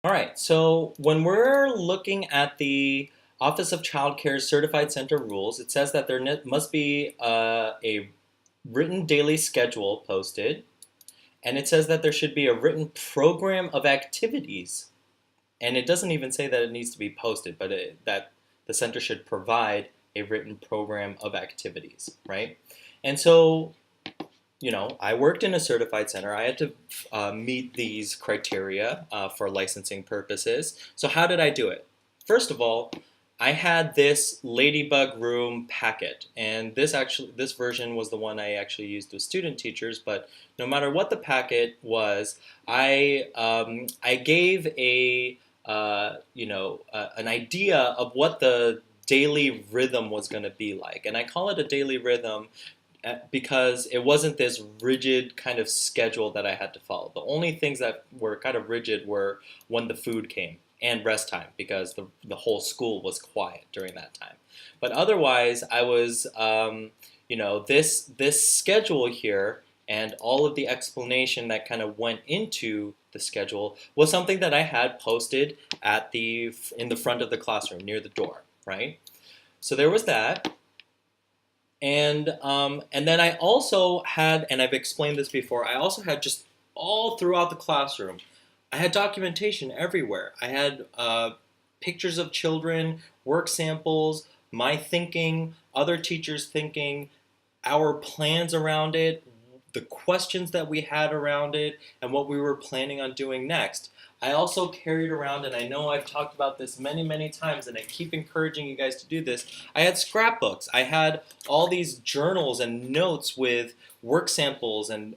All right, so when we're looking at the Office of Child Care's Certified Center rules, it says that there must be a written daily schedule posted, and it says that there should be a written program of activities. And it doesn't even say that it needs to be posted, but that the center should provide a written program of activities, right? And so I worked in a certified center. I had to meet these criteria for licensing purposes. So how did I do it? First of all, I had this Ladybug Room packet, and this version was the one I actually used with student teachers. But no matter what the packet was, I gave an idea of what the daily rhythm was going to be like, and I call it a daily rhythm because it wasn't this rigid kind of schedule that I had to follow. The only things that were kind of rigid were when the food came and rest time because the whole school was quiet during that time. But otherwise, I was, this schedule here and all of the explanation that kind of went into the schedule was something that I had posted in the front of the classroom near the door, right? So there was that. And then I also had, and I've explained this before, I also had just all throughout the classroom, I had documentation everywhere. I had pictures of children, work samples, my thinking, other teachers' thinking, our plans around it, the questions that we had around it, and what we were planning on doing next. I also carried around, and I know I've talked about this many, many times, and I keep encouraging you guys to do this. I had scrapbooks. I had all these journals and notes with work samples and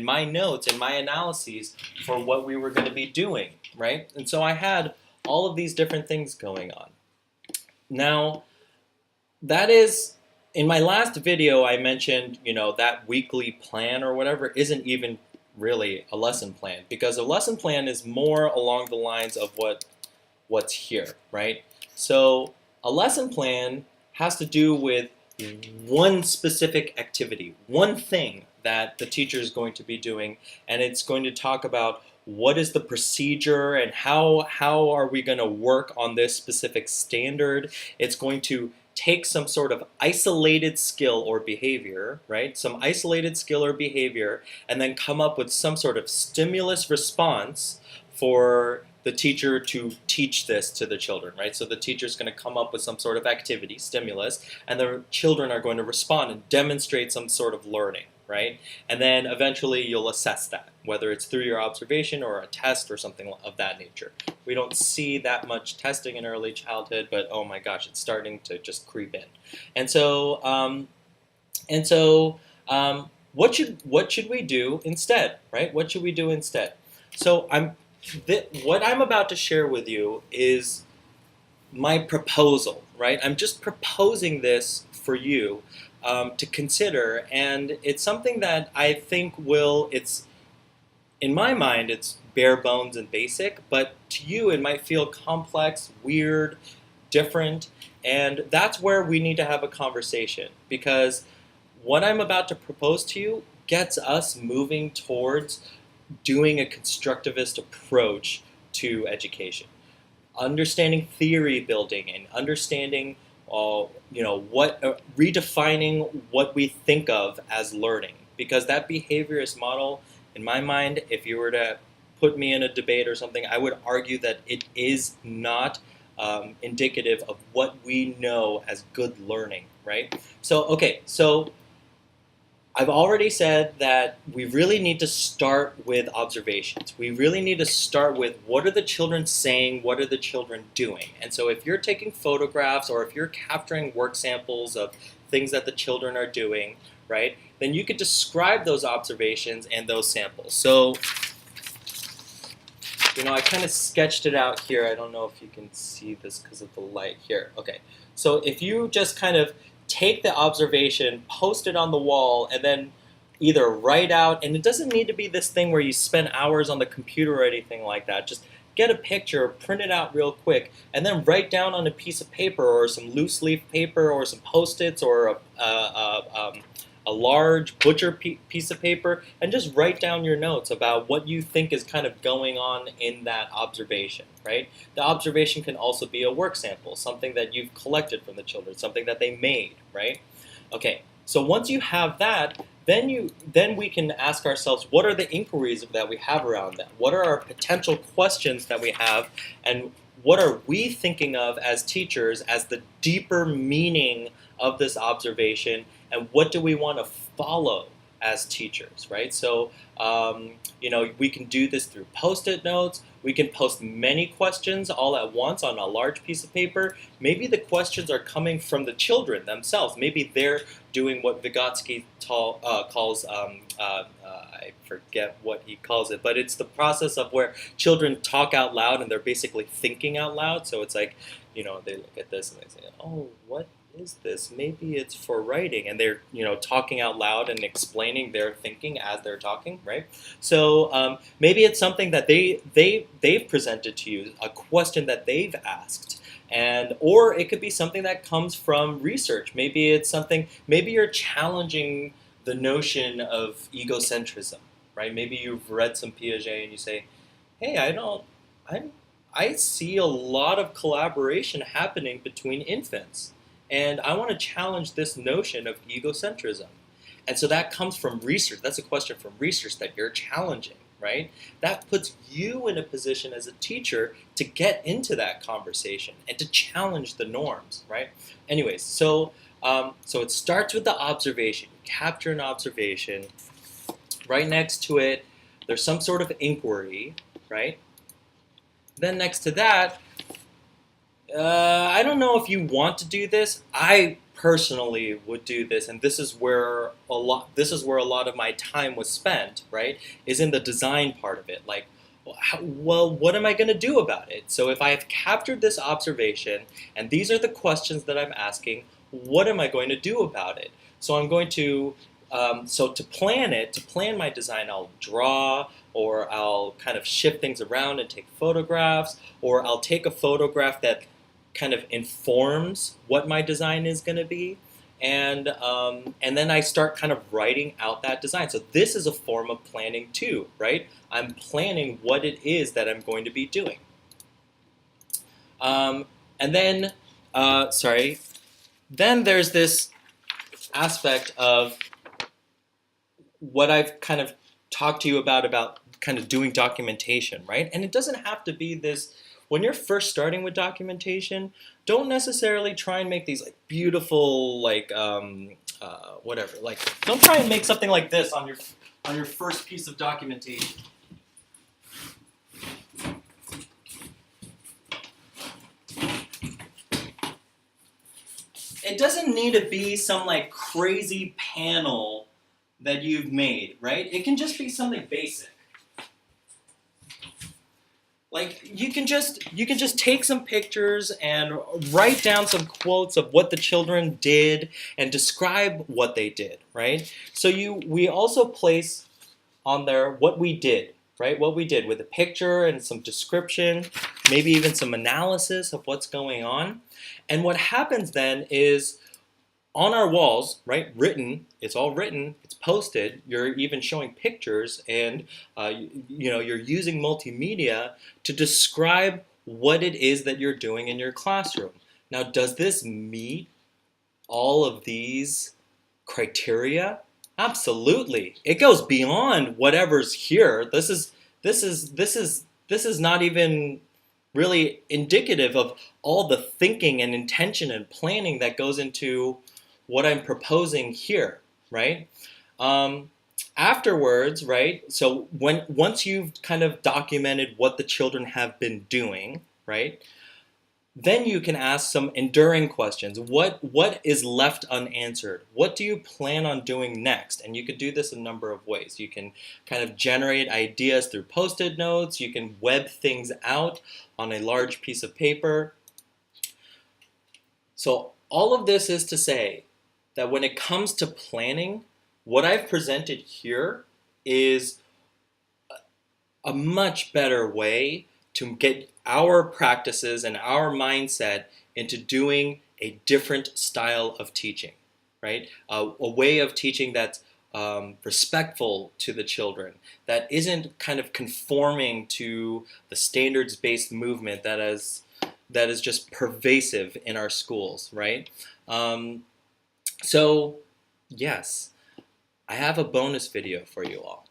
my notes and my analyses for what we were going to be doing, right? And so I had all of these different things going on. Now, that is in my last video I mentioned, that weekly plan or whatever isn't even really a lesson plan because a lesson plan is more along the lines of what's here, right? So a lesson plan has to do with one specific activity, one thing that the teacher is going to be doing, and it's going to talk about what is the procedure and how are we going to work on this specific standard. It's going to take some sort of isolated skill or behavior, right? Some isolated skill or behavior, and then come up with some sort of stimulus response for the teacher to teach this to the children, right? So the teacher is going to come up with some sort of activity, stimulus, and the children are going to respond and demonstrate some sort of learning, right? And then eventually you'll assess that, whether it's through your observation or a test or something of that nature. We don't see that much testing in early childhood, but oh my gosh, it's starting to just creep in. And so, what should we do instead, right? What should we do instead? So what I'm about to share with you is my proposal, right? I'm just proposing this for you to consider, and it's something that I think it's in my mind, it's bare bones and basic, but to you, it might feel complex, weird, different, and that's where we need to have a conversation because what I'm about to propose to you gets us moving towards doing a constructivist approach to education, understanding theory building and understanding, redefining what we think of as learning, because that behaviorist model in my mind, if you were to put me in a debate or something, I would argue that it is not indicative of what we know as good learning, right? So I've already said that we really need to start with observations. We really need to start with what are the children saying, what are the children doing? And so if you're taking photographs or if you're capturing work samples of things that the children are doing, right, then you could describe those observations and those samples. So, I kind of sketched it out here. I don't know if you can see this because of the light here. Okay, so if you just kind of take the observation, post it on the wall, and then either write out, and it doesn't need to be this thing where you spend hours on the computer or anything like that. Just get a picture, print it out real quick, and then write down on a piece of paper or some loose leaf paper or some Post-its or a a large butcher piece of paper and just write down your notes about what you think is kind of going on in that observation, right? The observation can also be a work sample, something that you've collected from the children, something that they made, right? Okay, so once you have that, then we can ask ourselves, what are the inquiries that we have around that? What are our potential questions that we have, and what are we thinking of as teachers as the deeper meaning of this observation, and what do we want to follow as teachers, right? So, we can do this through post-it notes. We can post many questions all at once on a large piece of paper. Maybe the questions are coming from the children themselves. Maybe they're doing what Vygotsky calls, I forget what he calls it, but it's the process of where children talk out loud and they're basically thinking out loud. So it's like, they look at this and they say, oh, what is this? Maybe it's for writing, and they're talking out loud and explaining their thinking as they're talking, right? So maybe it's something that they've presented to you, a question that they've asked, or it could be something that comes from research. Maybe it's something. Maybe you're challenging the notion of egocentrism, right? Maybe you've read some Piaget and you say, hey, I see a lot of collaboration happening between infants. And I want to challenge this notion of egocentrism. And so that comes from research. That's a question from research that you're challenging, right? That puts you in a position as a teacher to get into that conversation and to challenge the norms, right? Anyways, so it starts with the observation. You capture an observation. Right next to it, there's some sort of inquiry, right? Then next to that, I don't know if you want to do this. I personally would do this, and this is where a lot of my time was spent, right? Is in the design part of it. Like, well, what am I going to do about it? So if I have captured this observation, and these are the questions that I'm asking, what am I going to do about it? So I'm going to to plan my design, I'll draw, or I'll kind of shift things around and take photographs, or I'll take a photograph that kind of informs what my design is going to be, and then I start kind of writing out that design. So this is a form of planning too, right? I'm planning what it is that I'm going to be doing. And then, then there's this aspect of what I've kind of talked to you about kind of doing documentation, right? And it doesn't have to be this. When you're first starting with documentation, don't necessarily try and make these like beautiful, like whatever. Like, don't try and make something like this on your first piece of documentation. It doesn't need to be some like crazy panel that you've made, right? It can just be something basic. Like, you can just take some pictures and write down some quotes of what the children did and describe what they did, right? So we also place on there what we did, right? What we did with a picture and some description, maybe even some analysis of what's going on. And what happens then is on our walls, right, it's all written, it's posted, you're even showing pictures, and you're using multimedia to describe what it is that you're doing in your classroom. Now, does this meet all of these criteria? Absolutely. It goes beyond whatever's here. This is not even really indicative of all the thinking and intention and planning that goes into what I'm proposing here, right? Afterwards, right? So once you've kind of documented what the children have been doing, right? Then you can ask some enduring questions. What is left unanswered? What do you plan on doing next? And you could do this a number of ways. You can kind of generate ideas through post-it notes. You can web things out on a large piece of paper. So all of this is to say that when it comes to planning, what I've presented here is a much better way to get our practices and our mindset into doing a different style of teaching. right? A way of teaching that's respectful to the children, that isn't kind of conforming to the standards-based movement that is just pervasive in our schools, right? So, yes, I have a bonus video for you all.